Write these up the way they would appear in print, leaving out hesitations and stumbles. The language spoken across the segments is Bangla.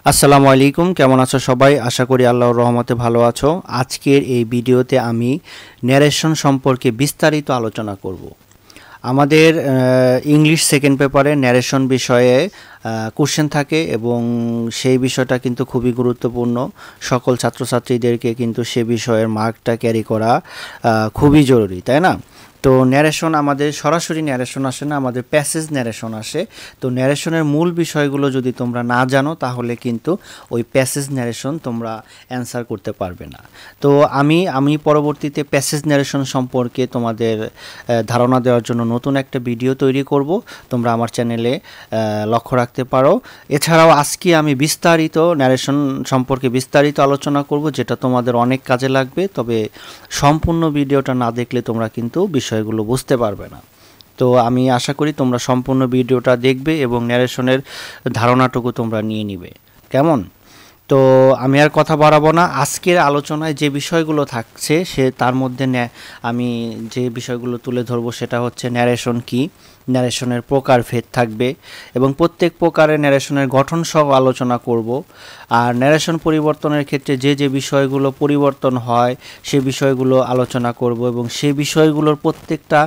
আসসালামু আলাইকুম, কেমন আছো সবাই? আশা করি আল্লাহর রহমতে ভালো আছো। আজকের এই ভিডিওতে আমি ন্যারেশন সম্পর্কে বিস্তারিত আলোচনা করব। আমাদের ইংলিশ সেকেন্ড পেপারে ন্যারেশন বিষয়ে কোশ্চেন থাকে এবং সেই বিষয়টা কিন্তু খুবই গুরুত্বপূর্ণ। সকল ছাত্রছাত্রীদেরকে কিন্তু সে বিষয়ের মার্কটা ক্যারি করা খুবই জরুরি, তাই না? তো ন্যারেশন আমাদের সরাসরি ন্যারেশন আসে না, আমাদের প্যাসেজ ন্যারেশন আসে। তো ন্যারেশনের মূল বিষয়গুলো যদি তোমরা না জানো তাহলে কিন্তু ওই প্যাসেজ ন্যারেশন তোমরা অ্যান্সার করতে পারবে না। তো আমি পরবর্তীতে প্যাসেজ ন্যারেশন সম্পর্কে তোমাদের ধারণা দেওয়ার জন্য নতুন একটা ভিডিও তৈরি করব, তোমরা আমার চ্যানেলে লক্ষ্য রাখতে পারো। এছাড়াও আজকে আমি বিস্তারিত ন্যারেশন সম্পর্কে বিস্তারিত আলোচনা করব, যেটা তোমাদের অনেক কাজে লাগবে। তবে সম্পূর্ণ ভিডিওটা না দেখলে তোমরা কিন্তু বিষয়গুলো বুঝতে পারবে না। তো আমি আশা করি তোমরা সম্পূর্ণ ভিডিওটা দেখবে এবং ন্যারেশনের ধারণাটুকু তোমরা নিয়ে নিবে। কেমন? তো আমি আর কথা বাড়াবো না। আজকের আলোচনায় যে বিষয়গুলো থাকছে তার মধ্যে আমি যে বিষয়গুলো তুলে ধরবো সেটা হচ্ছে ন্যারেশন কি, ন্যারেশনের প্রকারভেদ থাকবে এবং প্রত্যেক প্রকারের ন্যারেশনের গঠন সহ আলোচনা করব। আর ন্যারেশন পরিবর্তনের ক্ষেত্রে যে বিষয়গুলো পরিবর্তন হয় সে বিষয়গুলো আলোচনা করব এবং সেই বিষয়গুলোর প্রত্যেকটা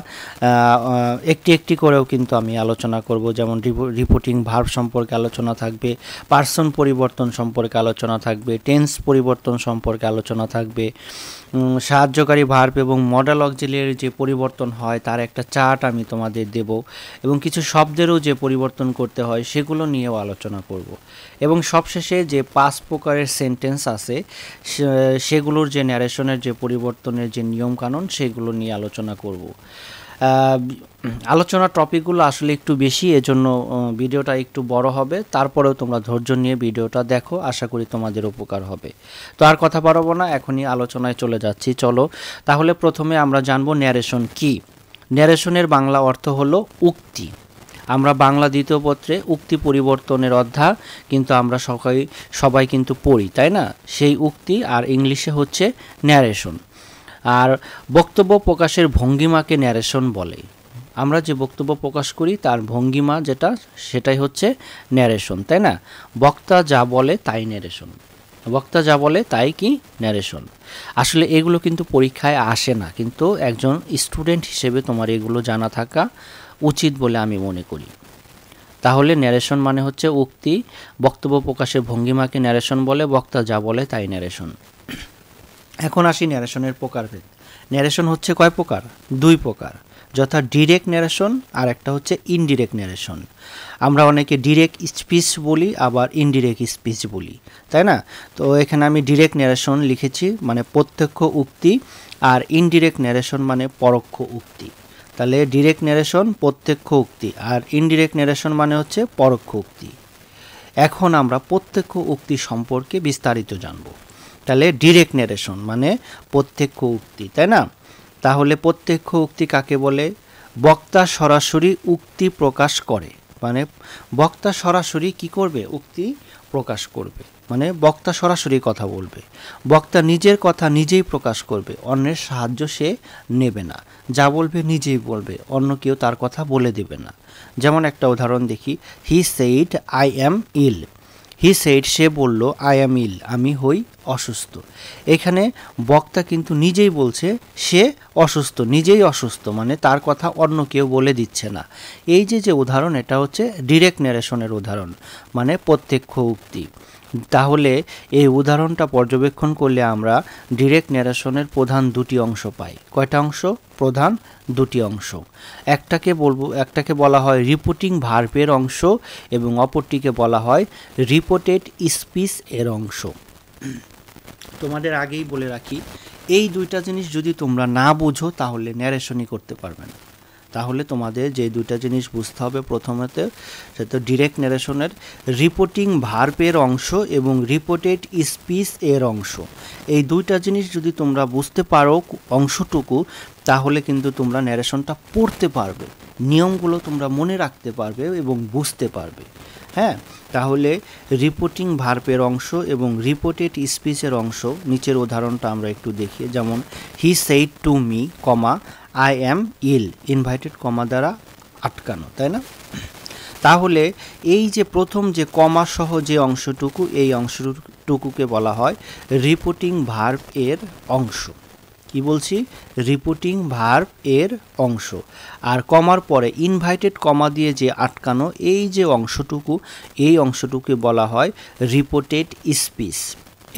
একটি একটি করেও কিন্তু আমি আলোচনা করব। যেমন রিপোর্টিং ভার্ব সম্পর্কে আলোচনা থাকবে, পার্সন পরিবর্তন সম্পর্কে আলোচনা থাকবে, টেন্স পরিবর্তন সম্পর্কে আলোচনা থাকবে, সাহায্যকারী ভার্ব এবং মডেল অক্সিলিয়ারি যে পরিবর্তন হয় তার একটা চার্ট আমি তোমাদের দেব এবং কিছু শব্দেরও যে পরিবর্তন করতে হয় সেগুলো নিয়েও আলোচনা করব এবং সবশেষে যে 5 প্রকারের সেন্টেন্স আছে সেগুলোর যে ন্যারেশনের যে পরিবর্তনের যে নিয়মকানুন সেগুলো নিয়ে আলোচনা করব। আলোচনার টপিকগুলো আসলে একটু বেশি, এজন্য ভিডিওটা একটু বড় হবে। তারপরেও তোমরা ধৈর্য নিয়ে ভিডিওটা দেখো, আশা করি তোমাদের উপকার হবে। তো আর কথা বাড়াবো না, এখনই আলোচনায় চলে যাচ্ছি। চলো তাহলে প্রথমে আমরা জানবো ন্যারেশন কি। ন্যারেশনের বাংলা অর্থ হলো উক্তি। আমরা বাংলা দ্বিতীয় পত্রে উক্তি পরিবর্তনের অধ্যায় কিন্তু আমরা সবাই কিন্তু পড়ি, তাই না? সেই উক্তি আর ইংলিশে হচ্ছে ন্যারেশন। আর বক্তব্য প্রকাশের ভঙ্গিমাকে ন্যারেশন বলে। আমরা যে বক্তব্য প্রকাশ করি তার ভঙ্গিমা সেটাই হচ্ছে ন্যারেশন, তাই না? বক্তা যা বলে তাই ন্যারেশন। বক্তা যা বলে তাই কি ন্যারেশন। আসলে এগুলো কিন্তু পরীক্ষায় আসে না, কিন্তু একজন স্টুডেন্ট হিসেবে তোমার এগুলো জানা থাকা উচিত বলে আমি মনে করি। তাহলে ন্যারেশন মানে হচ্ছে উক্তি, বক্তব্য প্রকাশের ভঙ্গিমাকে ন্যারেশন বলে, বক্তা যা বলে তাই ন্যারেশন। এখন আসি ন্যারেশনের প্রকারভেদ। ন্যারেশন হচ্ছে কয় প্রকার? 2 প্রকার, যথা ডিরেক্ট ন্যারেশন আর একটা হচ্ছে ইনডিরেক্ট ন্যারেশন। আমরা অনেকে ডিরেক্ট স্পিচ বলি, আবার ইনডিরেক্ট স্পিচ বলি, তাই না? তো এখানে আমি ডিরেক্ট ন্যারেশন লিখেছি, মানে প্রত্যক্ষ উক্তি, আর ইনডিরেক্ট ন্যারেশন মানে পরোক্ষ উক্তি। তাহলে ডিরেক্ট ন্যারেশন প্রত্যক্ষ উক্তি আর ইনডিরেক্ট ন্যারেশন মানে হচ্ছে পরোক্ষ উক্তি। এখন আমরা প্রত্যক্ষ উক্তি সম্পর্কে বিস্তারিত জানব। তাহলে ডিরেক্ট ন্যারেশন মানে প্রত্যক্ষ উক্তি, তাই না? তাহলে প্রত্যক্ষ উক্তি কাকে বলে? বক্তা সরাসরি উক্তি প্রকাশ করে, মানে বক্তা সরাসরি কি করবে? উক্তি প্রকাশ করবে, মানে বক্তা সরাসরি কথা বলবে। বক্তা নিজের কথা নিজেই প্রকাশ করবে, অন্যের সাহায্য সে নেবে না, যা বলবে নিজেই বলবে, অন্য কেউ তার কথা বলে দেবে না। যেমন একটা উদাহরণ দেখি, he said I am ill. He said সে বলল, আই অ্যাম ইল আমি হই অসুস্থ। এখানে বক্তা কিন্তু নিজেই বলছে সে অসুস্থ, নিজেই অসুস্থ, মানে তার কথা অন্য কেউ বলে দিচ্ছে না। এই যে উদাহরণ, এটা হচ্ছে ডিরেক্ট ন্যারেশনের উদাহরণ, মানে প্রত্যক্ষ উক্তি। তাহলে এই উদাহরণটা পর্যবেক্ষণ করলে আমরা ডিরেক্ট ন্যারেশনের প্রধান 2টি অংশ পাই। কয়টা অংশ? প্রধান 2টি অংশ। একটাকে বলা হয় রিপোর্টিং ভার্বের অংশ এবং অপরটিকে বলা হয় রিপোর্টেড স্পিচ এর অংশ। তোমাদের আগেই বলে রাখি, এই 2টা জিনিস যদি তোমরা না বুঝো তাহলে ন্যারেশনই করতে পারবে না। তাহলে তোমাদের যে 2টা জিনিস বুঝতে হবে, প্রথমত সেটা ডিরেক্ট ন্যারেশনের রিপোর্টিং ভার্বের অংশ এবং রিপোর্টেড স্পিচ এর অংশ। এই 2টা জিনিস যদি তোমরা বুঝতে পারো অংশটুকু, তাহলে কিন্তু তোমরা ন্যারেশনটা পড়তে পারবে, নিয়মগুলো তোমরা মনে রাখতে পারবে এবং বুঝতে পারবে। হ্যাঁ, তাহলে রিপোর্টিং ভার্বের অংশ এবং রিপোর্টেড স্পিচের অংশ, নিচের উদাহরণটা আমরা একটু দেখি। যেমন he said to me, comma I am ill, invited comma দ্বারা আটকানো, তাই না? তাহলে এই যে প্রথম যে কমা সহ যে অংশটুকু, এই অংশটুকুকে বলা হয় রিপোর্টিং ভার্ব এর অংশ। কি বলছি? রিপোর্টিং ভার্ব এর অংশ। আর কমার পরে ইনভাইটেড কমা দিয়ে যে আটকানো এই যে অংশটুকু, এই অংশটুকুকে বলা হয় রিপোর্টেড স্পিচ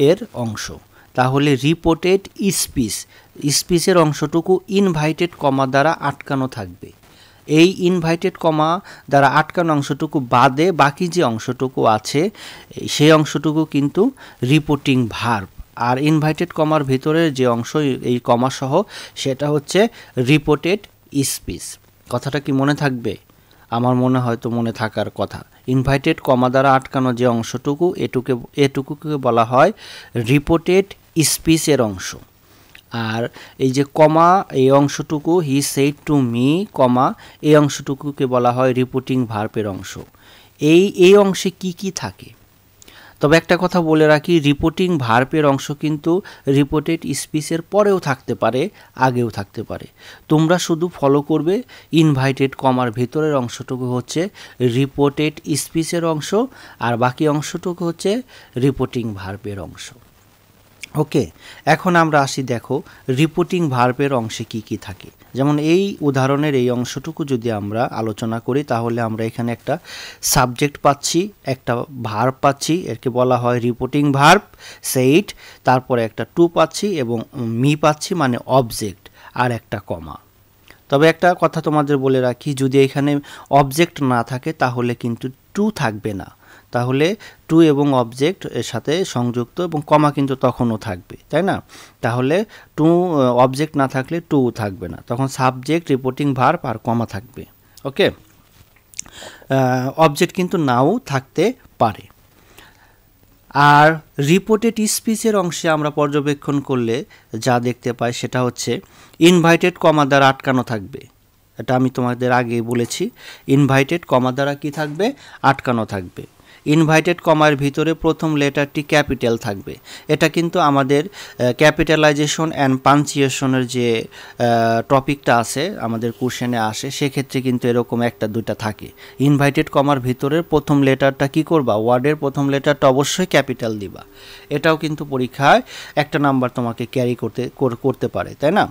এর অংশ। তাহলে রিপোর্টেড স্পিচের অংশটুকু ইনভাইটেড কমা দ্বারা আটকানো থাকবে। এই ইনভাইটেড কমা দ্বারা আটকানো অংশটুকু বাদে বাকি যে অংশটুকু আছে সেই অংশটুকু কিন্তু রিপোর্টিং ভার্ব। আর ইনভাইটেড কমার ভিতরের যে অংশ এই কমা সহ সেটা হচ্ছে রিপোর্টেড স্পিচ। কথাটা কি মনে থাকবে? আমার মনে হয় তো মনে থাকার কথা। ইনভাইটেড কমা দ্বারা আটকানো যে অংশটুকু এটুকুকে বলা হয় রিপোর্টেড স্পিচের অংশ। আর এই যে কমা এই অংশটুকু হি সেড টু মি কমা এই অংশটুকুকে বলা হয় রিপোর্টিং ভার্বের অংশ। এই অংশে কি থাকে? তবে একটা কথা বলে রাখি, রিপোর্টিং ভার্বের অংশ কিন্তু রিপোর্টেড স্পিচের পরেও থাকতে পারে, আগেও থাকতে পারে। তোমরা শুধু ফলো করবে ইনভাইটেড কমার ভেতরের অংশটুকু হচ্ছে রিপোর্টেড স্পিচের অংশ, আর বাকি অংশটুকু হচ্ছে রিপোর্টিং ভার্বের অংশ। ওকে, এখন আমরা আসি, দেখো রিপোর্টিং ভার্বের অংশে কি থাকে। যেমন এই উদাহরণের এই অংশটুকু যদি আমরা আলোচনা করি তাহলে আমরা এখানে একটা সাবজেক্ট পাচ্ছি, একটা ভার্ব পাচ্ছি, একে বলা হয় রিপোর্টিং ভার্ব সেইড, তারপরে একটা টু পাচ্ছি এবং মি পাচ্ছি মানে অবজেক্ট, আর একটা কমা। তবে একটা কথা তোমাদের বলে রাখি, যদি এখানে অবজেক্ট না থাকে তাহলে কিন্তু টু থাকবে না। তাহলে টু এবং অবজেক্ট এর সাথে সংযুক্ত এবং কমা কিন্তু তখনও থাকবে, তাই না? তাহলে টু অবজেক্ট না থাকলে টু থাকবে না, তখন সাবজেক্ট, রিপোর্টিং ভার্ব আর কমা থাকবে। ওকে, অবজেক্ট কিন্তু নাও থাকতে পারে। আর রিপোর্টেড স্পিচের অংশে আমরা পর্যবেক্ষণ করলে যা দেখতে পাই সেটা হচ্ছে ইনভাইটেড কমা দ্বারা আটকানো থাকবে। এটা আমি তোমাদের আগে বলেছি, ইনভাইটেড কমা দ্বারা কি থাকবে? আটকানো থাকবে। ইনভাইটেড কমার ভিতরে প্রথম লেটারটি ক্যাপিটাল থাকবে। এটা কিন্তু আমাদের ক্যাপিটালাইজেশন অ্যান্ড পাঞ্চুয়েশনের যে টপিকটা আছে আমাদের কোশ্চেনে আসে, সেক্ষেত্রে কিন্তু এরকম একটা দুইটা থাকে। ইনভাইটেড কমার ভিতরের প্রথম লেটারটা কি করবা? ওয়ার্ডের প্রথম লেটারটা অবশ্যই ক্যাপিটাল দিবা। এটাও কিন্তু পরীক্ষায় একটা নাম্বার তোমাকে ক্যারি করতে পারে, তাই না?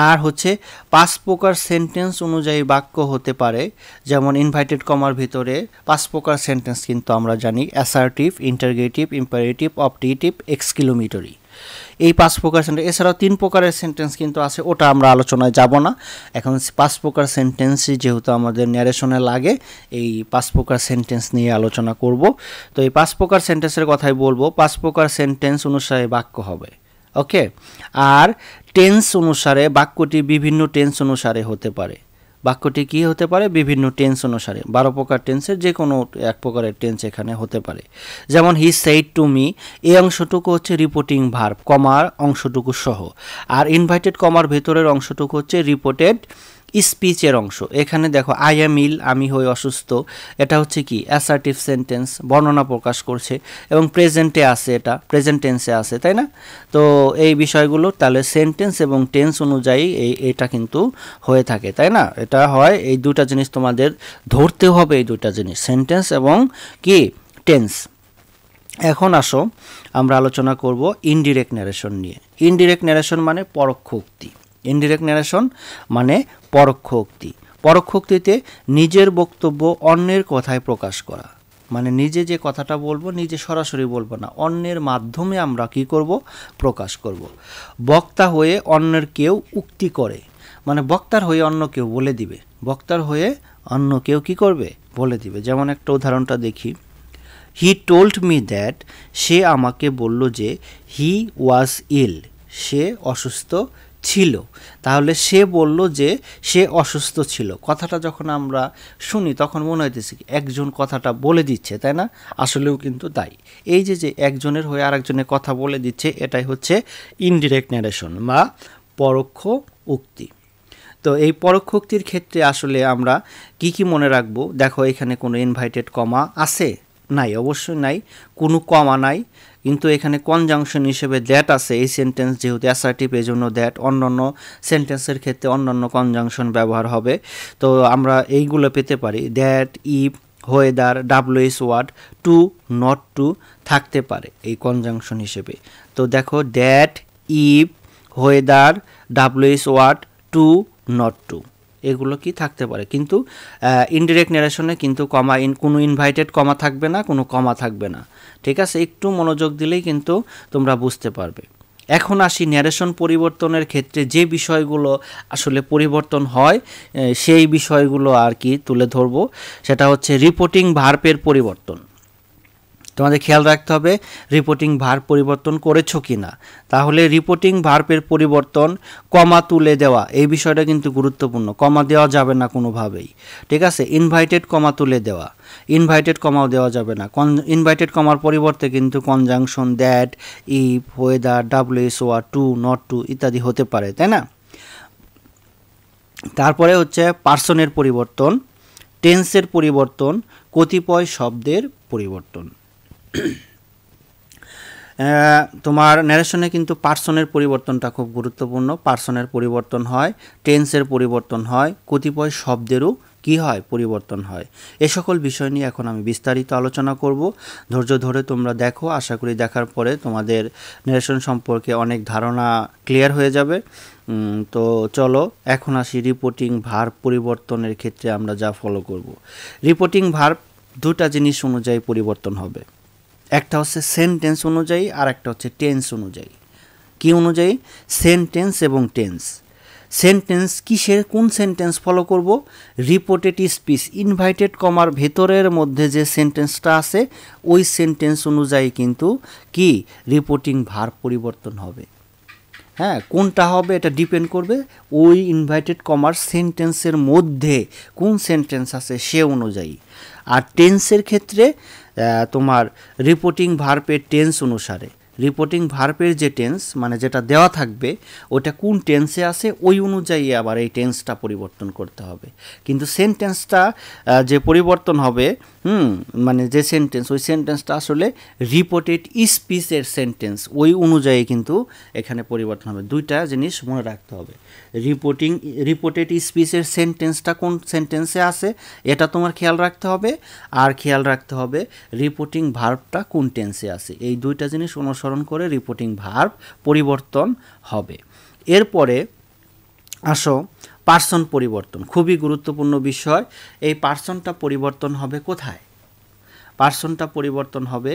আর হচ্ছে 5 প্রকার সেন্টেন্স অনুযায়ী বাক্য হতে পারে। যেমন ইনভাইটেড কমার ভিতরে 5 প্রকার সেন্টেন্স কিন্তু আমরা জানি, assertive, interrogative, imperative, objective, exclamatory. এই 5 প্রকার সেন্টেন্স, এছাড়াও 3 প্রকারের সেন্টেন্স কিন্তু আছে, ওটা আমরা আলোচনায় যাব না। এখন 5 প্রকার সেন্টেন্সই যেহেতু আমাদের ন্যারেশনে লাগে, এই 5 প্রকার সেন্টেন্স নিয়ে আলোচনা করব। তো এই 5 প্রকার সেন্টেন্সের কথাই বলবো। 5 প্রকার সেন্টেন্স অনুসারে বাক্য হবে। ওকে, আর টেন্স অনুসারে বাক্যটি বিভিন্ন টেন্স অনুসারে হতে পারে। বাক্যটি কি হতে পারে? বিভিন্ন টেন্স অনুসারে। 12 প্রকার টেন্সের যে কোনো এক প্রকারের টেন্স এখানে হতে পারে। যেমন হি সেইড টু মি, এই অংশটুকু হচ্ছে রিপোর্টিং ভার্ব কমার অংশটুকু সহ, আর ইনভাইটেড কমার ভেতরের অংশটুকু হচ্ছে রিপোর্টেড স্পিচের অংশ। এখানে দেখো আই অ্যাম ইল, আমি হই অসুস্থ, এটা হচ্ছে কি অ্যাসার্টিভ সেন্টেন্স, বর্ণনা প্রকাশ করছে, এবং প্রেজেন্টে আছে, এটা প্রেজেন্ট টেন্সে আছে, তাই না? তো এই বিষয়গুলো তাহলে সেন্টেন্স এবং টেন্স অনুযায়ী এটা কিন্তু হয়ে থাকে, তাই না? এটা হয়, এই দুটা জিনিস তোমাদের ধরতে হবে, এই দুটা জিনিস সেন্টেন্স এবং কি টেন্স। এখন আসো আমরা আলোচনা করব ইনডিরেক্ট ন্যারেশন নিয়ে। ইনডিরেক্ট ন্যারেশন মানে পরোক্ষ উক্তি। ইনডিরেক্ট ন্যারেশন মানে পরোক্ষ উক্তি। পরোক্ষ উক্তিতে নিজের বক্তব্য অন্যের কথায় প্রকাশ করা, মানে নিজে যে কথাটা বলবো নিজে সরাসরি বলবো না, অন্যের মাধ্যমে আমরা কি করব? প্রকাশ করব। বক্তা হয়ে অন্যের কেউ উক্তি করে, মানে বক্তার হয়ে অন্য কেউ বলে দিবে, বক্তার হয়ে অন্য কেউ কি করবে? বলে দিবে। যেমন একটা উদাহরণটা দেখি, হি টোল্ড মি দ্যাট, সে আমাকে বলল যে হি ওয়াজ ইল, সে অসুস্থ ছিল। তাহলে সে বলল যে সে অসুস্থ ছিল, কথাটা যখন আমরা শুনি তখন মনে হইতেছে একজন কথাটা বলে দিচ্ছে, তাই না? আসলেও কিন্তু তাই। এই যে একজনের হয়ে আরেকজনের কথা বলে দিচ্ছে, এটাই হচ্ছে ইনডিরেক্ট ন্যারেশন বা পরোক্ষ উক্তি। তো এই পরোক্ষ উক্তির ক্ষেত্রে আসলে আমরা কি মনে রাখবো? দেখো এখানে কোনো ইনভাইটেড কমা আছে? নাই, অবশ্যই নাই, কোনো কমা নাই। কিন্তু এখানে কনজাংশন হিসেবে দ্যাট আছে। এই সেন্টেন্স যেহেতু অ্যাসার্টিভ, এই জন্য দ্যাট। অন্যান্য সেন্টেন্সের ক্ষেত্রে অন্যান্য কনজাংশন ব্যবহার হবে। তো আমরা এইগুলো পেতে পারি, that, if, whether, WH word, to, not to থাকতে পারে এই কনজাংশন হিসেবে। তো দেখো that, if, whether, WH word, to, not to এগুলো কি থাকতে পারে, কিন্তু ইনডিরেক্ট ন্যারেশনে কিন্তু কোনো ইনভাইটেড কমা থাকবে না, কোনো কমা থাকবে না। ঠিক আছে, একটু মনোযোগ দিলেই কিন্তু তোমরা বুঝতে পারবে। এখন আসি ন্যারেশন পরিবর্তনের ক্ষেত্রে যে বিষয়গুলো আসলে পরিবর্তন হয় সেই বিষয়গুলো আর কি তুলে ধরবো। সেটা হচ্ছে রিপোর্টিং ভার্বের পরিবর্তন। তোমাদের খেয়াল রাখতে হবে রিপোর্টিং ভার্ব পরিবর্তন করেছো কি না। তাহলে রিপোর্টিং ভার্বের পরিবর্তন, কমা তুলে দেওয়া এই বিষয়টা কিন্তু গুরুত্বপূর্ণ, কমা দেওয়া যাবে না কোনোভাবেই। ঠিক আছে, ইনভাইটেড কমা তুলে দেওয়া, ইনভাইটেড কমাও দেওয়া যাবে না। ইনভাইটেড কমার পরিবর্তে কিন্তু conjunction that, if, whether, WH word, to, not to ইত্যাদি হতে পারে, তাই না। তারপরে হচ্ছে পার্সনের পরিবর্তন, টেন্সের পরিবর্তন, কতিপয় শব্দের পরিবর্তন। তোমার ন্যারেশনে কিন্তু পার্সনের পরিবর্তনটা খুব গুরুত্বপূর্ণ। পার্সনের পরিবর্তন হয়, টেন্সের পরিবর্তন হয়, কতিপয় শব্দেরও কি হয়, পরিবর্তন হয়। এ সকল বিষয় নিয়ে এখন আমি বিস্তারিত আলোচনা করব। ধৈর্য ধরে তোমরা দেখো, আশা করি দেখার পরে তোমাদের ন্যারেশন সম্পর্কে অনেক ধারণা ক্লিয়ার হয়ে যাবে। তো চলো এখন আসি রিপোর্টিং ভার্ব পরিবর্তনের ক্ষেত্রে আমরা যা ফলো করব। রিপোর্টিং ভার্ব দুটা জিনিস অনুযায়ী পরিবর্তন হবে, একটা হচ্ছে সেন্টেন্স অনুযায়ী আর একটা হচ্ছে টেন্স অনুযায়ী। কি অনুযায়ী? সেন্টেন্স এবং টেন্স। সেন্টেন্স কিসের, কোন সেন্টেন্স ফলো করব? রিপোর্টেড স্পিচ, ইনভাইটেড কমার ভেতরের মধ্যে যে সেন্টেন্সটা আছে ওই সেন্টেন্স অনুযায়ী কিন্তু কি রিপোর্টিং ভার্ব পরিবর্তন হবে। হ্যাঁ, কোনটা হবে এটা ডিপেন্ড করবে ওই ইনভাইটেড কমার সেন্টেন্সের মধ্যে কোন সেন্টেন্স আছে সে অনুযায়ী। আর টেন্সের ক্ষেত্রে তোমার রিপোর্টিং ভার্বের টেন্স অনুসারে, রিপোর্টিং ভার্বের যে টেন্স মানে যেটা দেওয়া থাকবে ওটা কোন টেন্সে আছে ওই অনুযায়ী আবার এই টেন্সটা পরিবর্তন করতে হবে। কিন্তু সেন্টেন্সটা যে পরিবর্তন হবে মানে যে সেন্টেন্স, ওই সেন্টেন্সটা আসলে রিপোর্টেড স্পিচের সেন্টেন্স, ওই অনুযায়ী কিন্তু এখানে পরিবর্তন হবে। দুইটা জিনিস মনে রাখতে হবে, রিপোর্টেড স্পিচের সেন্টেন্সটা কোন সেন্টেন্সে আছে এটা তোমার খেয়াল রাখতে হবে, আর খেয়াল রাখতে হবে রিপোর্টিং ভার্বটা কোন টেন্সে আছে। এই দুইটা জিনিস অনুসরণ করে রিপোর্টিং ভার্ব পরিবর্তন হবে। এরপরে আসো পার্সন পরিবর্তন, খুবই গুরুত্বপূর্ণ বিষয়। এই পার্সনটা পরিবর্তন হবে কোথায়? পার্সনটা পরিবর্তন হবে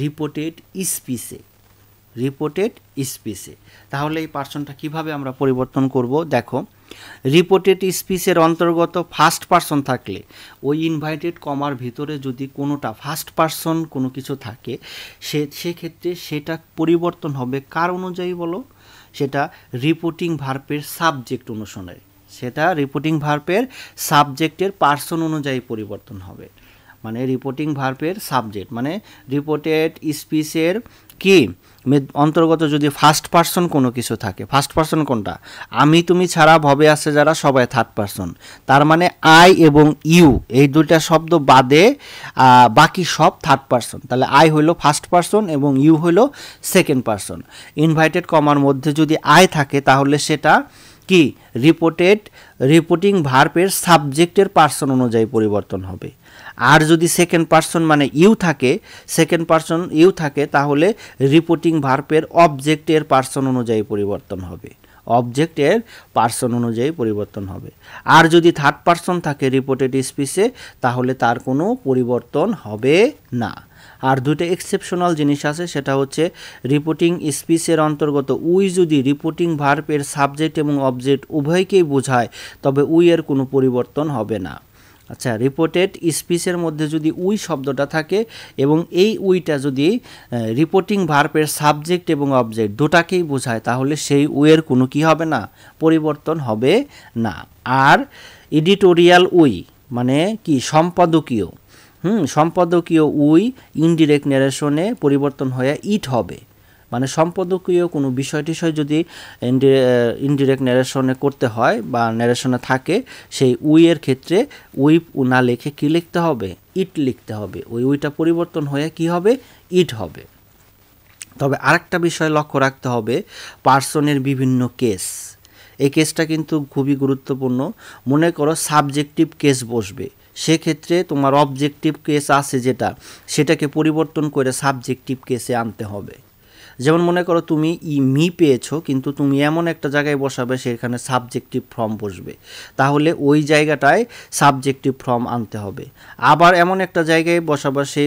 রিপোর্টেড স্পিচে, রিপোর্টেড স্পিচে। তাহলে এই পার্সনটা কিভাবে আমরা পরিবর্তন করব? দেখো, রিপোর্টেড স্পিচের অন্তর্গত ফার্স্ট পার্সন থাকলে ওই ইনভাইটেড কমার ভিতরে যদি কোনোটা ফার্স্ট পার্সন কোনো কিছু থাকে সেক্ষেত্রে সেটা পরিবর্তন হবে কার অনুযায়ী বলো? সেটা রিপোর্টিং ভার্বের সাবজেক্ট অনুসারে, সেটা রিপোর্টিং ভার্বের সাবজেক্টের পার্সন অনুযায়ী পরিবর্তন হবে। মানে রিপোর্টিং ভার্বের সাবজেক্ট মানে রিপোর্টেড স্পিচের কি অন্তর্গত যদি ফার্স্ট পার্সন কোনো কিছু থাকে, ফার্স্ট পার্সন কোনটা? আমি তুমি ছাড়া ভবে আছে যারা সবাই থার্ড পার্সন, তার মানে আই এবং ইউ এই দুইটা শব্দ বাদে বাকি সব থার্ড পার্সন। তাহলে আই হইল ফার্স্ট পার্সন এবং ইউ হইল সেকেন্ড পার্সন। ইনভাইটেড কমার মধ্যে যদি আই থাকে তাহলে সেটা কি রিপোর্টিং ভার্বের সাবজেক্টের পার্সন অনুযায়ী পরিবর্তন হবে। আর যদি সেকেন্ড পার্সন মানে ইউ থাকে তাহলে রিপোর্টিং ভার্বের অবজেক্টের পার্সন অনুযায়ী পরিবর্তন হবে, অবজেক্টের পার্সন অনুযায়ী পরিবর্তন হবে। আর যদি থার্ড পার্সন থাকে রিপোর্টেড স্পিচে তাহলে তার কোনো পরিবর্তন হবে না। আর দুটো এক্সেপশনাল জিনিস আছে, সেটা হচ্ছে রিপোর্টিং স্পিচের অন্তর্গত উই যদি রিপোর্টিং ভার্বের সাবজেক্ট এবং অবজেক্ট উভয়কেই বোঝায় তবে উই এর কোনো পরিবর্তন হবে না। আচ্ছা, রিপোর্টেড স্পিচের মধ্যে যদি উই শব্দটা থাকে এবং এই উইটা যদি রিপোর্টিং ভার্বের সাবজেক্ট এবং অবজেক্ট দুটাকেই বোঝায় তাহলে সেই উইয়ের কোনো কি হবে না, পরিবর্তন হবে না। আর এডিটোরিয়াল উই মানে কি সম্পাদকীয়, সম্পাদকীয় উই ইনডিরেক্ট ন্যারেশনে পরিবর্তন হয়ে ইট হবে। মানে সম্পাদকীয় কোনো বিষয় যদি ইনডিরেক্ট ন্যারেশনে করতে হয় বা ন্যারেশনে থাকে সেই উইয়ের ক্ষেত্রে উই না লিখে কী লিখতে হবে? ইট লিখতে হবে। ওই উইটা পরিবর্তন হয়ে কি হবে? ইট হবে। তবে আরেকটা বিষয় লক্ষ্য রাখতে হবে, পার্সনের বিভিন্ন কেস, এই কেসটা কিন্তু খুবই গুরুত্বপূর্ণ। মনে করো সাবজেক্টিভ কেস বসবে, সেক্ষেত্রে তোমার অবজেক্টিভ কেস আছে যেটা, সেটাকে পরিবর্তন করে সাবজেক্টিভ কেসে আনতে হবে। যেমন মনে করো তুমি মি পেয়েছো, কিন্তু তুমি এমন একটা জায়গায় বসাবে সেখানে সাবজেক্টিভ ফর্ম বসবে, তাহলে ওই জায়গাটায় সাবজেক্টিভ ফর্ম আনতে হবে। আবার এমন একটা জায়গায় বসাবে সে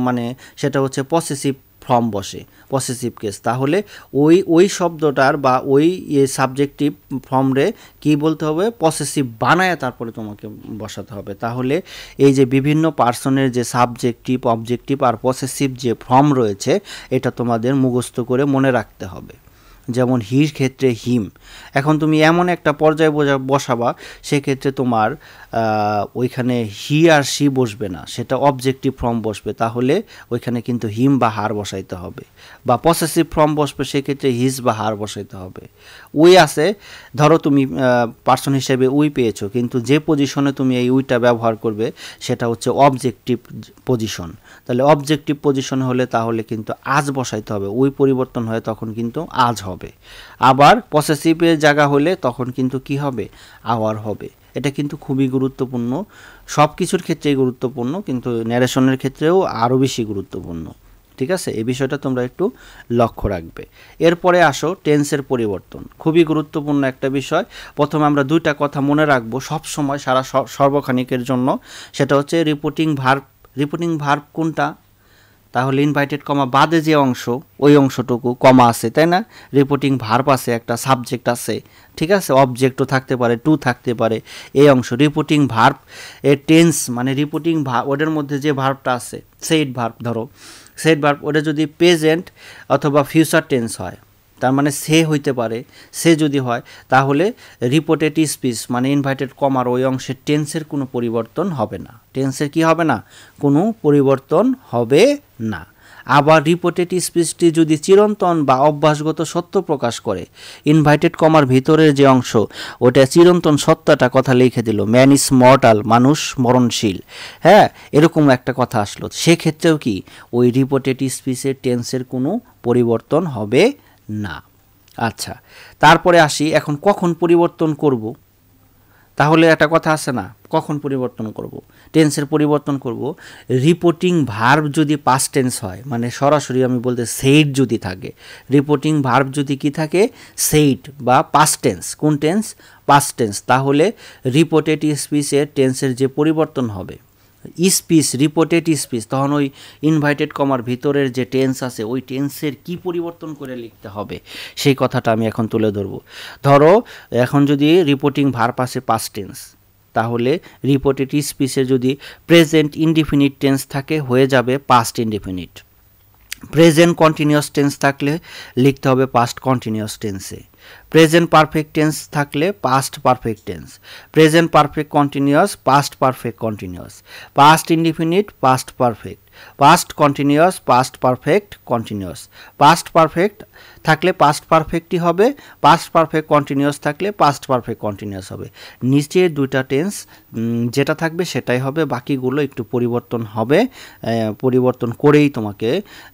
মানে সেটা হচ্ছে পসেসিভ ফর্ম বসে, পসেসিভ কেস, তাহলে ওই শব্দটার বা ওই সাবজেক্টিভ ফর্মরে কি বলতে হবে, পসেসিভ বানায় তারপরে তোমাকে বসাতে হবে। তাহলে এই যে বিভিন্ন পার্সনের যে সাবজেক্টিভ, অবজেক্টিভ আর পসেসিভ যে ফর্ম রয়েছে, এটা তোমাদের মুখস্থ করে মনে রাখতে হবে। যেমন হির ক্ষেত্রে হিম, এখন তুমি এমন একটা পর্যায়ে বসাবা সেক্ষেত্রে তোমার ওইখানে হি আর সি বসবে না, সেটা অবজেক্টিভ ফর্ম বসবে, তাহলে ওইখানে কিন্তু হিম বা হার বসাইতে হবে। বা পসেসিভ ফর্ম বসবে সেক্ষেত্রে হিজ বা হার বসাইতে হবে। উই আছে, ধরো তুমি পার্সন হিসেবে উই পেয়েছো, কিন্তু যে পজিশনে তুমি এই উইটা ব্যবহার করবে সেটা হচ্ছে অবজেক্টিভ পজিশন, তাহলে অবজেক্টিভ পজিশন হলে তাহলে কিন্তু আজ বসাইতে হবে, উই পরিবর্তন হয়ে তখন কিন্তু আজ হবে। আবার পসেসিভের জায়গা হলে তখন কিন্তু কি হবে, আওয়ার হবে। এটা কিন্তু খুবই গুরুত্বপূর্ণ, সব কিছুর ক্ষেত্রেই গুরুত্বপূর্ণ, কিন্তু ন্যারেশনের ক্ষেত্রেও আরও বেশি গুরুত্বপূর্ণ। ঠিক আছে, এই বিষয়টা তোমরা একটু লক্ষ্য রাখবে। এরপরে আসো টেন্সের পরিবর্তন, খুবই গুরুত্বপূর্ণ একটা বিষয়। প্রথমে আমরা দুইটা কথা মনে রাখবো সব সময়, সারা সর্বক্ষণিকের জন্য, সেটা হচ্ছে রিপোর্টিং ভার্ব। রিপোর্টিং ভার্ব কোনটা, তাহলে ইনভাইটেড কমা বাদে যে অংশ, ওই অংশটুকু কমা আছে, তাই না? রিপোর্টিং ভার্ব আছে, একটা সাবজেক্ট আছে, ঠিক আছে, অবজেক্টও থাকতে পারে, টু থাকতে পারে, এই অংশ রিপোর্টিং ভার্ব। এর টেন্স মানে রিপোর্টিং ভার্ব, ওটার মধ্যে যে ভার্বটা আছে, সেট ভার্ব, ধরো সেট ভার্ব, ওটা যদি প্রেজেন্ট অথবা ফিউচার টেন্স হয়, তার মানে সে হইতে পারে, সে যদি হয়, তাহলে রিপোর্টেড স্পিচ মানে ইনভাইটেড কমার ওই অংশের টেন্সের কোনো পরিবর্তন হবে না। টেন্সের কি হবে না, কোনো পরিবর্তন হবে না। আবার রিপোর্টেড স্পিচটি যদি চিরন্তন বা অভ্যাসগত সত্য প্রকাশ করে, ইনভাইটেড কমার ভিতরের যে অংশ ওটা চিরন্তন সত্যটা কথা লিখে দিল, ম্যান ইজ মর্টাল, মানুষ মরণশীল, হ্যাঁ, এরকম একটা কথা আসলো, সেক্ষেত্রেও কি ওই রিপোর্টেড স্পিচের টেন্সের কোনো পরিবর্তন হবে না। আচ্ছা, তারপরে আসি এখন কখন পরিবর্তন করব। তাহলে একটা কথা আছে না, কখন পরিবর্তন করব, টেন্সের পরিবর্তন করব রিপোর্টিং ভার্ব যদি পাস্ট টেন্স হয়, মানে সরাসরি আমি বলতে সেইড যদি থাকে, রিপোর্টিং ভার্ব যদি কি থাকে, সেইড বা পাস্ট টেন্স, কোন টেন্স, পাস্ট টেন্স, তাহলে রিপোর্টেড স্পিচের টেন্সের যে পরিবর্তন হবে, স্পিচ রিপোর্টেড স্পিচ, তখন ওই ইনভাইটেড কমার ভিতরের যে টেন্স আছে ওই টেন্সের কি পরিবর্তন করে লিখতে হবে সেই কথাটা আমি এখন তুলে ধরবো। ধরো এখন যদি রিপোর্টিং ভার্ব আছে পাস্ট টেন্স, তাহলে রিপোর্টেড স্পিচে যদি প্রেজেন্ট ইনডিফিনিট টেন্স থাকে হয়ে যাবে past indefinite. Present continuous tense থাকলে লিখতে হবে পাস্ট কন্টিনিউয়াস টেন্সে। প্রেজেন্ট পারফেক্ট টেন্স থাকলে past perfect tense. Present perfect continuous past perfect continuous. Past indefinite past perfect. Past continuous past perfect continuous. Past perfect থাকলে পাস্ট পারফেক্টই হবে, পাস্ট পারফেক্ট কন্টিনিউয়াস থাকলে পাস্ট পারফেক্ট কন্টিনিউয়াস হবে। নিচে দুইটা টেন্স যেটা থাকবে সেটাই হবে, বাকিগুলো একটু পরিবর্তন হবে, পরিবর্তন করেই তোমাকে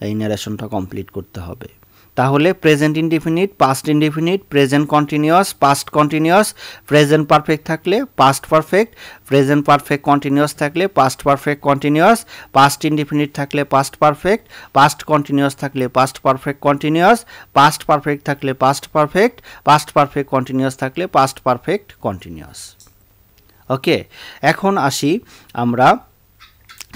এই ন্যারেশনটা কমপ্লিট করতে হবে। তাহলে present indefinite past indefinite, present continuous past continuous, present perfect থাকলে past perfect, present perfect continuous থাকলে past perfect continuous, past indefinite থাকলে পাস্ট পারফেক্ট, পাস্ট কন্টিনিউয়াস থাকলে past perfect continuous, past perfect থাকলে past perfect, past perfect continuous থাকলে পাস্ট পারফেক্ট কন্টিনিউয়াস। ওকে, এখন আসি আমরা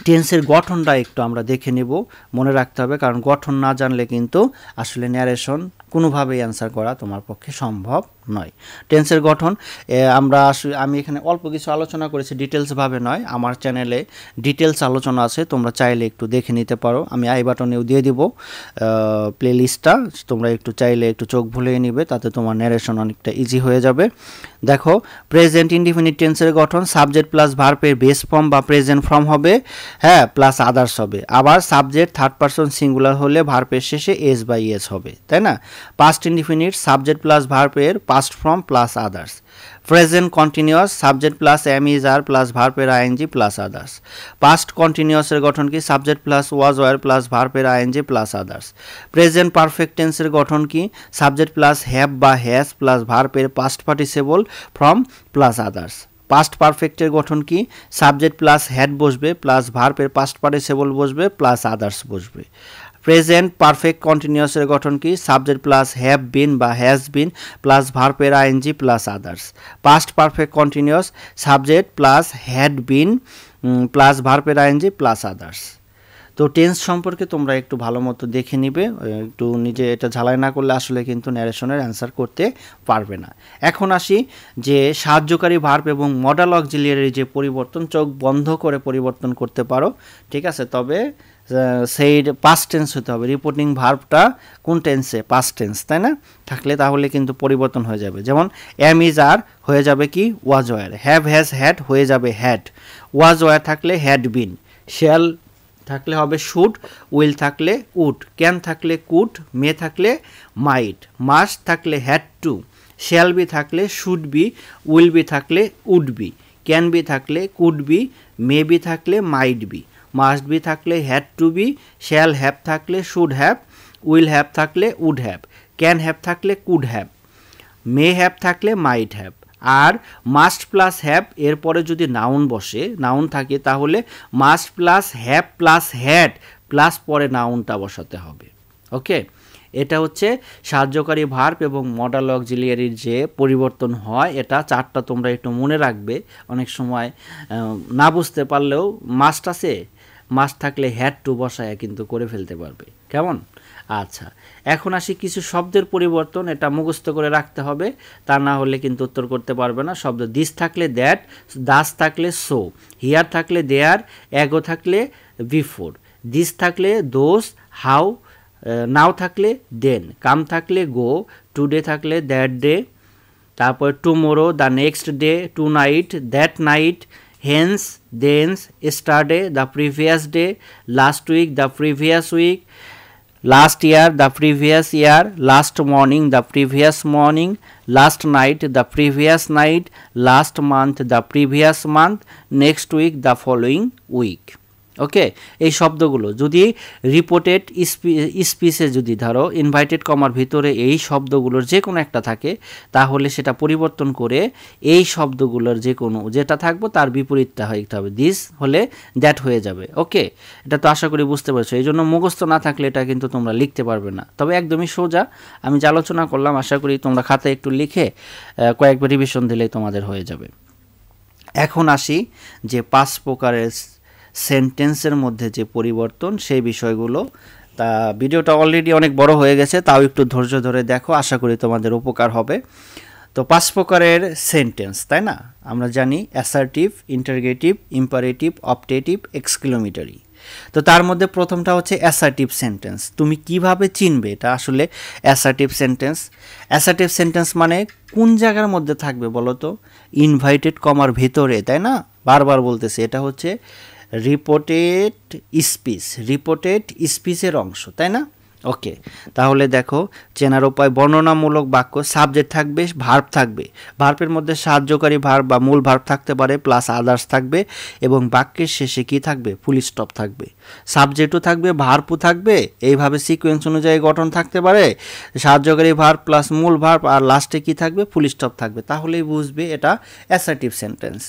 টেন্সের গঠনটা একটু আমরা দেখে নেব, মনে রাখতে হবে, কারণ গঠন না জানলে কিন্তু আসলে ন্যারেশন কোনোভাবেই অ্যান্সার করা তোমার পক্ষে সম্ভব নয়। টেন্সের গঠন আমি এখানে অল্প কিছু আলোচনা করেছি, ডিটেলসভাবে নয়, আমার চ্যানেলে ডিটেলস আলোচনা আছে, তোমরা চাইলে একটু দেখে নিতে পারো, আমি আই বাটনেও দিয়ে দিব প্লেলিস্টটা, তোমরা একটু চাইলে একটু চোখ ভুলিয়ে নিবে, তাতে তোমার ন্যারেশন অনেকটা ইজি হয়ে যাবে। দেখো, প্রেজেন্ট ইনডিফিনিট টেন্সের গঠন সাবজেক্ট প্লাস ভার্বের বেস ফর্ম বা প্রেজেন্ট ফর্ম হবে, হ্যাঁ, প্লাস আদার্স হবে। আবার সাবজেক্ট থার্ড পারসন সিঙ্গুলার হলে ভার্বের শেষে এস বাই এস হবে, তাই না? পাস্ট ইনডিফিনিট সাবজেক্ট প্লাস ভার্বের past form plus others. Present continuous subject plus am is are plus ভার্বের আইএনজি প্লাস আদার্স। পাস্ট কন্টিনিউয়াসের গঠন কি subject plus was were plus ভার্বের ING plus others. Present perfect টেন্সের গঠন কি সাবজেক্ট প্লাস হ্যাভ বা হ্যাজ প্লাস ভার্বের past participle from plus others. Past পারফেক্টের গঠন কি? সাবজেক্ট প্লাস হ্যাড বসবে প্লাস ভার্বের পাস্ট পার্টিসিপল বসবে প্লাস আদার্স বসবে। প্রেজেন্ট পারফেক্ট কন্টিনিউয়াসের গঠন কি? সাবজেক্ট প্লাস হ্যাভ বিন বা হ্যাজ বিন প্লাস ভার্বের ING plus others. Past perfect continuous subject plus had been plus ভার্বের আইএনজি প্লাস আদার্স। তো টেন্স সম্পর্কে তোমরা একটু ভালো মতো দেখে নিবে, একটু নিজে এটা ঝালাই না করলে আসলে কিন্তু ন্যারেশনের অ্যান্সার করতে পারবে না। এখন আসি যে সাহায্যকারী ভার্ব এবং মডাল অক্সিলিয়ারি যে পরিবর্তন, চোখ বন্ধ করে পরিবর্তন করতে পারো, ঠিক আছে, তবে সেই পাস্ট টেন্স হতে হবে। রিপোর্টিং ভার্বটা কোন টেন্সে? পাস্ট টেন্স, তাই না? থাকলে তাহলে কিন্তু পরিবর্তন হয়ে যাবে। যেমন এম ইজ আর হয়ে যাবে কি? Was were. Have has had হয়ে যাবে হ্যাড। ওয়াজ ওয়ার থাকলে হ্যাড বিন। শ্যাল থাকলে হবে শুড। উইল থাকলে উড। ক্যান থাকলে কুড। মে থাকলে মাইট। মাস্ট থাকলে হ্যাড টু। শ্যাল বি থাকলে শুড বি। উইল বি থাকলে উড বি। ক্যান বি থাকলে কুড বি। মে বি থাকলে মাইট বি। মাস্ট বি থাকলে had to be. Shall have থাকলে শুড হ্যাভ। উইল হ্যাভ থাকলে উড হ্যাভ। ক্যান হ্যাভ থাকলে কুড হ্যাভ। মে হ্যাভ থাকলে মাইট হ্যাভ। আর মাস্ট প্লাস হ্যাভ এরপরে যদি নাউন বসে, নাউন থাকে, তাহলে must plus have plus had plus পরে নাউনটা বসাতে হবে। ওকে, এটা হচ্ছে সাহায্যকারী ভার্ব এবং মডাল অক্সিলিয়ারির যে পরিবর্তন হয়, এটা চারটা তোমরা একটু মনে রাখবে। অনেক সময় না বুঝতে পারলেও মাস্ট আছে, মাস্ট থাকলে হ্যাড টু বসায় কিন্তু করে ফেলতে পারবে। কেমন? আচ্ছা, এখন আসি কিছু শব্দের পরিবর্তন, এটা মুখস্থ করে রাখতে হবে, তা না হলে কিন্তু উত্তর করতে পারবে না। শব্দ দিস থাকলে দ্যাট, দাস থাকলে সো, হিয়ার থাকলে দেয়ার, অ্যাগো থাকলে বিফোর, দিস থাকলে দোস, হাউ, নাও থাকলে দেন, কাম থাকলে গো, টুডে থাকলে দ্যাট ডে, তারপর tomorrow, the next day, tonight, that night, hence, thence, yesterday, the previous day, last week, the previous week, last year, the previous year, last morning, the previous morning, last night, the previous night, last month, the previous month, next week, the following week. ওকে, এই শব্দগুলো যদি রিপোর্টেড স্পিচে যদি ধরো ইনভাইটেড কমার ভিতরে এই শব্দগুলোর যে কোনো একটা থাকে, তাহলে সেটা পরিবর্তন করে এই শব্দগুলোর যে কোনো যেটা থাকবে তার বিপরীতটা হইতে হবে। দিস হলে দ্যাট হয়ে যাবে। ওকে, এটা তো আশা করি বুঝতে পারছো। এই জন্য মুখস্থ না থাকলে এটা কিন্তু তোমরা লিখতে পারবে না, তবে একদমই সোজা। আমি যে আলোচনা করলাম আশা করি তোমরা খাতায় একটু লিখে কয়েকবার রিভিশন দিলেই তোমাদের হয়ে যাবে। এখন আসি যে 5 প্রকারের সেন্টেন্সের মধ্যে যে পরিবর্তন সেই বিষয়গুলো। তা ভিডিওটা অলরেডি অনেক বড় হয়ে গেছে, তাও একটু ধৈর্য ধরে দেখো, আশা করি তোমাদের উপকার হবে। তো 5 প্রকারের সেন্টেন্স, তাই না? আমরা জানি assertive, interrogative, imperative, optative, exclamatory. তো তার মধ্যে প্রথমটা হচ্ছে অ্যাসার্টিভ সেন্টেন্স। তুমি কিভাবে চিনবে এটা আসলে অ্যাসার্টিভ সেন্টেন্স? অ্যাসার্টিভ সেন্টেন্স মানে কোন জায়গার মধ্যে থাকবে বলো তো? ইনভাইটেড কমার ভিতরে, তাই না? বারবার বলতেছে, এটা হচ্ছে রিপোর্টেড স্পিচ, রিপোর্টেড স্পিচের অংশ, তাই না? ওকে, তাহলে দেখো চেনার উপায়, বর্ণনামূলক বাক্য, সাবজেক্ট থাকবে, ভার্ব থাকবে, ভার্বের মধ্যে সাহায্যকারী ভার্ব বা মূল ভার্ব থাকতে পারে প্লাস আদার্স থাকবে, এবং বাক্যের শেষে কি থাকবে? ফুল স্টপ থাকবে। সাবজেক্টও থাকবে, ভার্বও থাকবে, এইভাবে সিকোয়েন্স অনুযায়ী গঠন থাকতে পারে, সাহায্যকারী ভার্ব প্লাস মূল ভার্ব, আর লাস্টে কি থাকবে? ফুল স্টপ থাকবে। তাহলেই বুঝবে এটা অ্যাসার্টিভ সেন্টেন্স,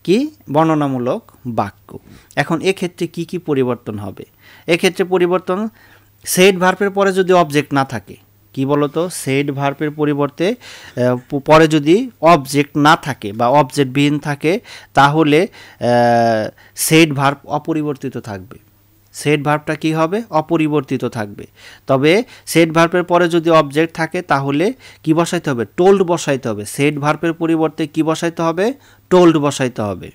কি বর্ণনামূলক বাক্য। এখন এক্ষেত্রে কি কি পরিবর্তন হবে? এক্ষেত্রে পরিবর্তন, সেড ভার্বের পরে যদি অবজেক্ট না থাকে, কি বলতো? সেড ভার্বের পরিবর্তে পরে যদি অবজেক্ট না থাকে বা অবজেক্টবিহীন থাকে, তাহলে সেড ভার্ব অপরিবর্তিত থাকবে। সেড ভার্বটা কি হবে? অপরিবর্তিত থাকবে। তবে সেড ভার্বের পরে যদি অবজেক্ট থাকে তাহলে কি বসাইতে হবে? টোল্ড বসাইতে হবে। সেড ভার্বের পরিবর্তে কি বসাইতে হবে? টোল্ড বসাইতে হবে।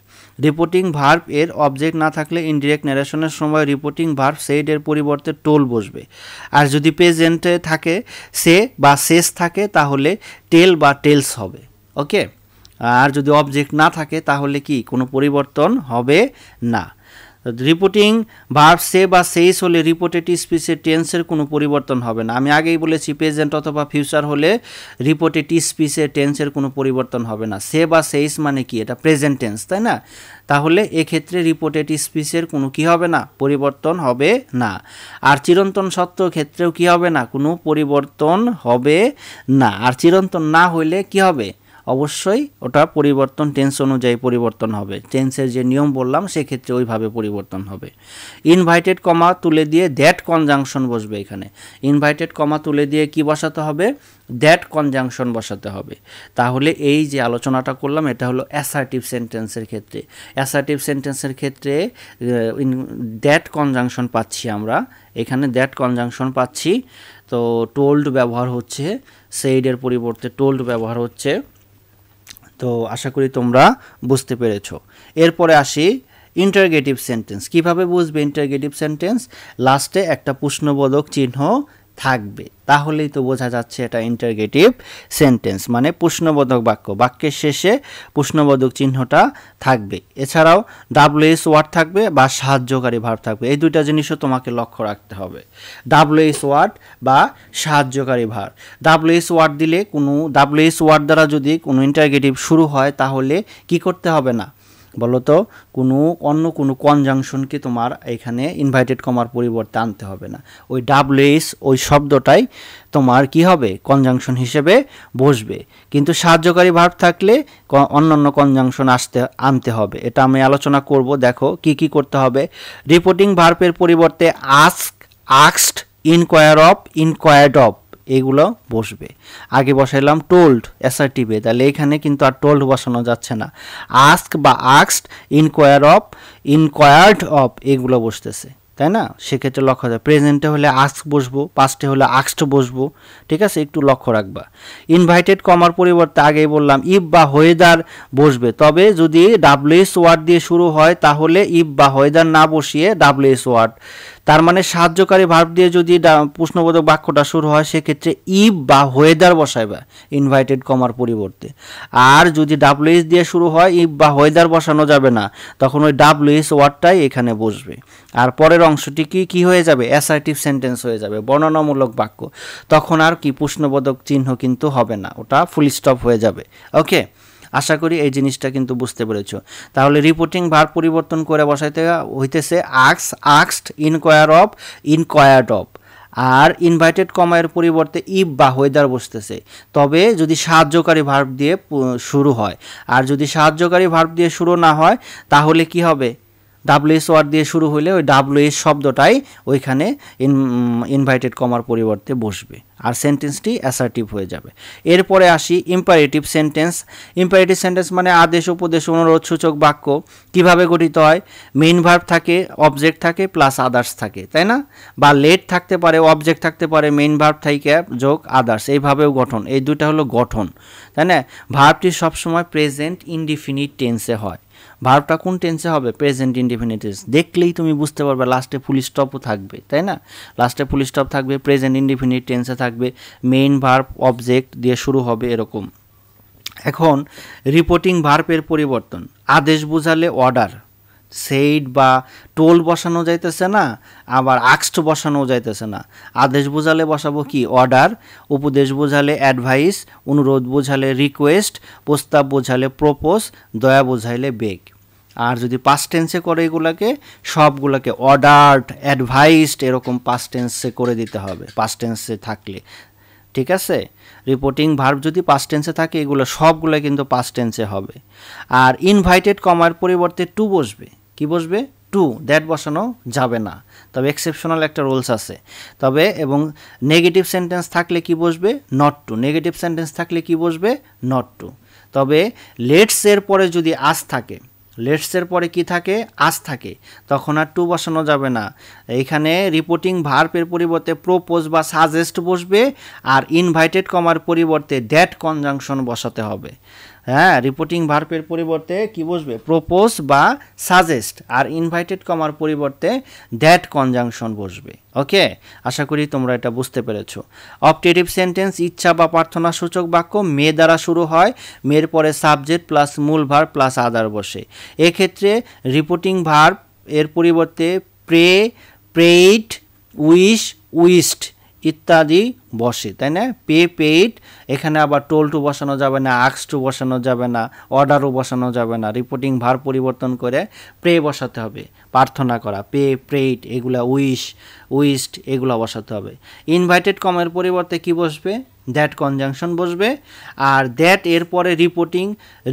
রিপোর্টিং ভার্ব এর অবজেক্ট না থাকলে ইনডিরেক্ট ন্যারেশনের সময় রিপোর্টিং ভার্ব সেড এর পরিবর্তে টোল বসবে। আর যদি প্রেজেন্টে থাকে সে বা শেষ থাকে তাহলে টেল বা টেলস হবে। ওকে, আর যদি অবজেক্ট না থাকে তাহলে কি কোনো পরিবর্তন হবে না। রিপোর্টিং ভার্ব সে বা সেইস হলে রিপোর্টেড স্পিচের টেন্সের কোনো পরিবর্তন হবে না। আমি আগেই বলেছি প্রেজেন্ট অথবা ফিউচার হলে রিপোর্টেড স্পিচের টেন্সের কোনো পরিবর্তন হবে না। সে বা সেইস মানে কি? এটা প্রেজেন্ট টেন্স, তাই না? তাহলে এক্ষেত্রে রিপোর্টেড স্পিচের কোনো কি হবে না? পরিবর্তন হবে না। আর চিরন্তন সত্য ক্ষেত্রেও কি হবে না? কোনো পরিবর্তন হবে না। আর চিরন্তন না হইলে কি হবে? অবশ্যই ওটা পরিবর্তন টেন্স অনুযায়ী পরিবর্তন হবে, টেন্সের যে নিয়ম বললাম সেক্ষেত্রে ওইভাবে পরিবর্তন হবে। ইনভাইটেড কমা তুলে দিয়ে দ্যাট কনজাংশন বসবে এখানে, ইনভাইটেড কমা তুলে দিয়ে কি বসাতে হবে, দ্যাট কনজাংশন বসাতে হবে। তাহলে এই যে আলোচনাটা করলাম এটা হলো অ্যাসার্টিভ সেন্টেন্সের ক্ষেত্রে। অ্যাসার্টিভ সেন্টেন্সের ক্ষেত্রে দ্যাট কনজাংশন পাচ্ছি আমরা, এখানে দ্যাট কনজাংশন পাচ্ছি। তো টোল্ড ব্যবহার হচ্ছে, সেইডের পরিবর্তে টোল্ড ব্যবহার হচ্ছে। তো আশা করি তোমরা বুঝতে পেরেছো। এরপরে আসি ইন্টারগেটিভ সেন্টেন্স। কিভাবে বুঝবে ইন্টারগেটিভ সেন্টেন্স? লাস্টে একটা প্রশ্নবোধক চিহ্ন থাকবে, তাহলেই তো বোঝা যাচ্ছে এটা ইন্টারগেটিভ সেন্টেন্স, মানে প্রশ্নবোধক বাক্য, বাক্যের শেষে প্রশ্নবোধক চিহ্নটা থাকবে। এছাড়াও ডাব্লিউএস ওয়ার্ড থাকবে বা সাহায্যকারী ভার্ব থাকবে, এই দুইটা জিনিসও তোমাকে লক্ষ্য রাখতে হবে। ডাব্লিউএস ওয়ার্ড বা সাহায্যকারী ভার্ব, ডাব্লিউএস ওয়ার্ড দিলে কোনো ডাব্লিউএস ওয়ার্ড দ্বারা যদি কোনো ইন্টারগেটিভ শুরু হয় তাহলে কি করতে হবে না বলো তো, অন্য কোনো কনজাংশনকে তোমার এখানে ইনভাইটেড কমার পরিবর্তে আনতে হবে না, ওই ডাব্লিউএস ওই শব্দটাই তোমার কি হবে, কনজাংশন হিসেবে বসবে। কিন্তু সাহায্যকারী ভার্ব থাকলে অন্যান্য কনজাংশন আনতে হবে, এটা আমি আলোচনা করব। দেখো কি কি করতে হবে। রিপোর্টিং ভার্বের পরিবর্তে ask, asked, inquire of, inquired of এগুলো বসবে। আগে বসাইলাম টোল্ড অ্যাসার্টিভে, তাহলে এখানে কিন্তু আর টোল্ড বসানো যাচ্ছে না। আস্ক বা asked, inquire of, inquired of এগুলো বসতেছে, তাই না? সেক্ষেত্রে লক্ষ্য রাখবে, প্রেজেন্টে হলে আস্ক বসবো, পাস্টে হলে আস্কড বসবো, ঠিক আছে? একটু লক্ষ্য রাখবা। ইনভাইটেড কমার পরিবর্তে আগেই বললাম ইফ বা হোয়েদার বসবে, তবে যদি ডাব্লিউএস ওয়ার্ড দিয়ে শুরু হয় তাহলে ইফ বা হোয়েদার না বসিয়ে ডাব্লিউএস ওয়ার্ড, তার মানে সাহায্যকারী ভার্ব দিয়ে যদি প্রশ্নবোধক বাক্যটা শুরু হয় সেক্ষেত্রে ইফ বা হোয়েদার বসাইবা ইনভাইটেড কমার পরিবর্তে। আর যদি ডাব্লিউএস দিয়ে শুরু হয় ইফ বা হোয়েদার বসানো যাবে না, তখন ওই ডাব্লিউএস ওয়ার্ডটাই এখানে বসবে। আর পরের অংশটি কি হয়ে যাবে, অ্যাসার্টিভ সেন্টেন্স হয়ে যাবে, বর্ণনামূলক বাক্য। তখন আর কি প্রশ্নবোধক চিহ্ন কিন্তু হবে না, ওটা ফুল স্টপ হয়ে যাবে। ওকে, আশা করি এই জিনিসটা কিন্তু বুঝতে পেরেছো। তাহলে রিপোর্টিং ভার্ব পরিবর্তন করে বসাইতে হইতেছে আক্স, আক্সড, ইনকোয়ার অফ, ইনকোয়ার্ড অফ। আর ইনভাইটেড কমায়ের পরিবর্তে ইফ বা হোয়েদার বসতেছে, তবে যদি সাহায্যকারী ভার্ব দিয়ে শুরু হয়। আর যদি সাহায্যকারী ভার্ব দিয়ে শুরু না হয় তাহলে কি হবে, ডাব্লিউএস ওয়ার্ড দিয়ে শুরু হলে ওই ডাব্লিউএস শব্দটাই ওইখানে ইনভাইটেড কমার পরিবর্তে বসবে, আর সেন্টেন্সটি অ্যাসার্টিভ হয়ে যাবে। এরপরে আসি ইম্পারেটিভ সেন্টেন্স। ইম্পারেটিভ সেন্টেন্স মানে আদেশ, উপদেশ, অনুরোধ সূচক বাক্য। কিভাবে গঠিত হয়? মেইন ভার্ব থাকে, অবজেক্ট থাকে, প্লাস আদার্স থাকে, তাই না? বা লেট থাকতে পারে, অবজেক্ট থাকতে পারে, মেইন ভার্ব থাকে যোগ আদার্স, এইভাবেও গঠন। এই দুইটা হলো গঠন, তাই না? ভার্বটি সবসময় প্রেজেন্ট ইনডিফিনিট টেন্সে হয়। ভার্বটা কোন টেন্সে হবে? Present indefinite tense. দেখলেই তুমি বুঝতে পারবে, লাস্টে ফুল স্টপও থাকবে, তাই না? লাস্টে ফুল স্টপ থাকবে, প্রেজেন্ট ইনডিফিনিট টেন্সে থাকবে, মেইন ভার্ব অবজেক্ট দিয়ে শুরু হবে, এরকম। এখন রিপোর্টিং ভার্বের পরিবর্তন, আদেশ বোঝালে অর্ডার, সেইড বা টোল বসানো যাইতেছে না, আবার আক্সড বসানো যাইতেছে না। আদেশ বোঝালে বসাবো কি? অর্ডার। উপদেশ বোঝালে অ্যাডভাইস, অনুরোধ বোঝালে রিকোয়েস্ট, প্রস্তাব বোঝালে প্রপোজ, দয়া বোঝাইলে বেগ। আর যদি পাস্ট টেন্সে করে এগুলাকে সবগুলোকে অর্ডার্ড, অ্যাডভাইসড এরকম পাস্ট টেন্সে করে দিতে হবে, পাস্ট টেন্সে থাকলে, ঠিক আছে? রিপোর্টিং ভার্ব যদি পাস্ট টেন্সে থাকে এগুলো সবগুলো কিন্তু পাস্ট টেন্সে হবে। আর ইনভাইটেড কমার পরিবর্তে টু বসবে। কি বসবে? টু, দ্যাট বসানো যাবে না, তবে এক্সেপশনাল একটা রুলস আছে। তবে এবং নেগেটিভ সেন্টেন্স থাকলে কি বসবে? Not to. নেগেটিভ সেন্টেন্স থাকলে কি বসবে? Not to. তবে লেটস এর পরে যদি আস থাকে, লেটসের পরে কি থাকে? আস থাকে, তখন আর টু বসানো যাবে না। এইখানে রিপোর্টিং ভার্বের পরিবর্তে প্রপোজ বা সাজেস্ট বসবে, আর ইনভাইটেড কমার পরিবর্তে দ্যাট কনজাংশন বসাতে হবে। হ্যাঁ, রিপোর্টিং ভার্বের পরিবর্তে কি বসবে? প্রপোজ বা সাজেস্ট, আর ইনভাইটেড কমার পরিবর্তে দ্যাট কনজাংশন বসবে। ওকে, আশা করি তোমরা এটা বুঝতে পেরেছো। অপটেটিভ সেন্টেন্স, ইচ্ছা বা প্রার্থনা সূচক বাক্য, মে দ্বারা শুরু হয়, মের পরে সাবজেক্ট প্লাস মূল ভার্ব প্লাস আদার বসে। এক্ষেত্রে রিপোর্টিং ভার্ব এর পরিবর্তে প্রে, প্রেইড, উইশ, উইস্ট ইত্যাদি বসে, তাই না? Pay, paid. এখানে আবার টোল টু বসানো যাবে না, আক্স টু বসানো যাবে না, অর্ডারও বসানো যাবে না। রিপোর্টিং ভার্ব পরিবর্তন করে প্রে বসাতে হবে, প্রার্থনা করা, পে, প্রেড, এগুলা উইশড এগুলো বসাতে হবে। ইনভাইটেড কমের পরিবর্তে কি বসবে? দ্যাট কনজাংশন বসবে। আর দ্যাট এরপরে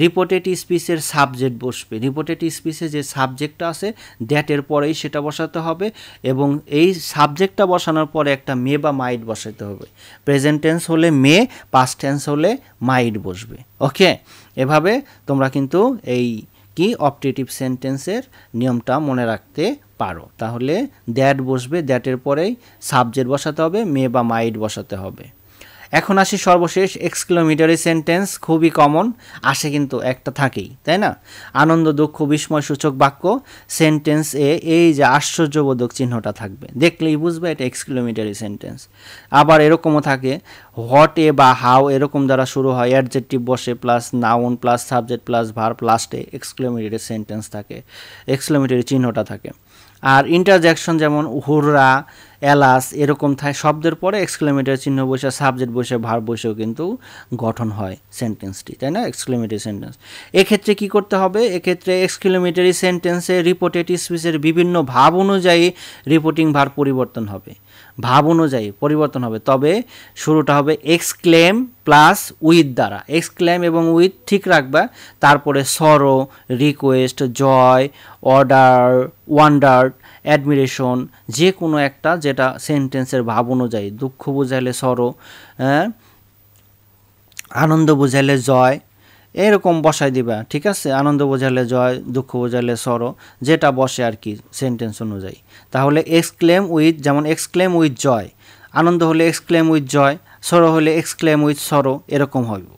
রিপোর্টেড স্পিচের সাবজেক্ট বসবে। রিপোর্টেড স্পিচে যে সাবজেক্টটা আছে দ্যাট এর পরেই সেটা বসাতে হবে, এবং এই সাবজেক্টটা বসানোর পরে একটা মে বা মাইট বসাতে হবে। প্রেজেন্ট টেন্স হলে মে, পাস্ট টেন্স হলে মাইট বসবে। ওকে, এভাবে তোমরা কিন্তু এই কি অপটেটিভ সেন্টেন্সের নিয়মটা মনে রাখতে পারো। তাহলে দ্যাট বসবে, দ্যাটের পরেই সাবজেক্ট বসাতে হবে, মে বা মাইট বসাতে হবে। এখন আসি সর্বশেষ এক্সক্লেমেটরি সেন্টেন্স। খুবই কমন, আসে কিন্তু একটা থাকেই, তাই না? আনন্দ, দুঃখ, বিস্ময় সূচক বাক্য সেন্টেন্সে এই যে আশ্চর্যবোধক চিহ্নটা থাকবে, দেখলেই বুঝবে এটা এক্সক্লেমেটরি সেন্টেন্স। আবার এরকমও থাকে হোয়াট এ বা হাউ এরকম দ্বারা শুরু হয়, অ্যাডজেক্টিভ বসে plus noun plus subject plus verb লাস্টে এক্সক্লেমেটরি সেন্টেন্স থাকে, এক্সক্লেমেটরি চিহ্নটা থাকে। আর ইন্টারজেকশন যেমন হুররা, এলাস এরকম থাকে, শব্দের পরে এক্সক্লেমেটরি চিহ্ন বসে সাবজেক্ট বসে ভার্ব বসেও কিন্তু গঠন হয় সেন্টেন্সটি, তাই না? Exclamatory sentence. এক্ষেত্রে কি করতে হবে? এক্ষেত্রে এক্সক্লেমেটরি সেন্টেন্সে রিপোর্টেড স্পিচের বিভিন্ন ভাব অনুযায়ী রিপোর্টিং ভার্ব পরিবর্তন হবে, ভাব অনুযায়ী পরিবর্তন হবে। তবে শুরুটা হবে এক্সক্লেম প্লাস উইথ দ্বারা, এক্সক্লেম এবং উইথ ঠিক রাখবা। তারপরে সরো, রিকোয়েস্ট, জয়, অর্ডার, ওয়ান্ডার, অ্যাডমিরেশন, যে কোনো একটা যেটা সেন্টেন্সের ভাব অনুযায়ী। দুঃখ বোঝাইলে সরো, আনন্দ বোঝাইলে জয়, এরকম বসাই দিবা, ঠিক আছে? আনন্দ বোঝালে জয়, দুঃখ বোঝালে সরো, যেটা বসে আর কি সেন্টেন্স অনুযায়ী। তাহলে এক্সক্লেম উইথ, যেমন এক্সক্লেম উইথ জয়, আনন্দ হলে এক্সক্লেম উইথ জয়, সরো হলে এক্সক্লেম উইথ সরো, এরকম হবে।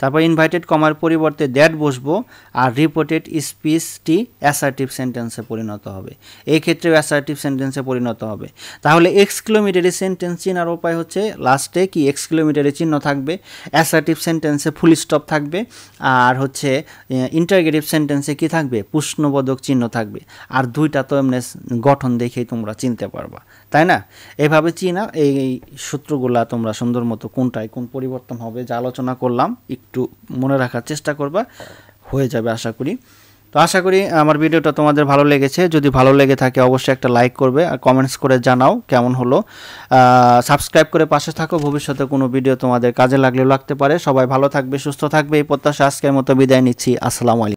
তারপর ইনভাইটেড কমার পরিবর্তে দ্যাট বসবো, আর রিপোর্টেড স্পিচটি অ্যাসার্টিভ সেন্টেন্সে পরিণত হবে। এই ক্ষেত্রেও অ্যাসার্টিভ সেন্টেন্সে পরিণত হবে। তাহলে এক্সক্লেমেটরি সেন্টেন্স চেনার উপায় হচ্ছে লাস্টে কি এক্সক্লেমেটরি চিহ্ন থাকবে, অ্যাসার্টিভ সেন্টেন্সে ফুল স্টপ থাকবে, আর হচ্ছে ইন্টারগেটিভ সেন্টেন্সে কি থাকবে? প্রশ্নবোধক চিহ্ন থাকবে। আর দুইটা তো এমনি গঠন দেখেই তোমরা চিনতে পারবা, তাই না? এভাবে চিনা এই সূত্রগুলা তোমরা সুন্দর মতো কোনটায় কোন পরিবর্তন হবে যা আলোচনা করলাম একটু মনে রাখার চেষ্টা করবা, হয়ে যাবে আশা করি। তো আশা করি আমার ভিডিওটা তোমাদের ভালো লেগেছে। যদি ভালো লেগে থাকে অবশ্যই একটা লাইক করবে, আর কমেন্টস করে জানাও কেমন হলো। সাবস্ক্রাইব করে পাশে থাকো, ভবিষ্যতে কোনো ভিডিও তোমাদের কাজে লাগলেও লাগতে পারে। সবাই ভালো থাকবে, সুস্থ থাকবে, এই প্রত্যাশা আজকের মতো বিদায় নিচ্ছি। আসসালামু আলাইকুম।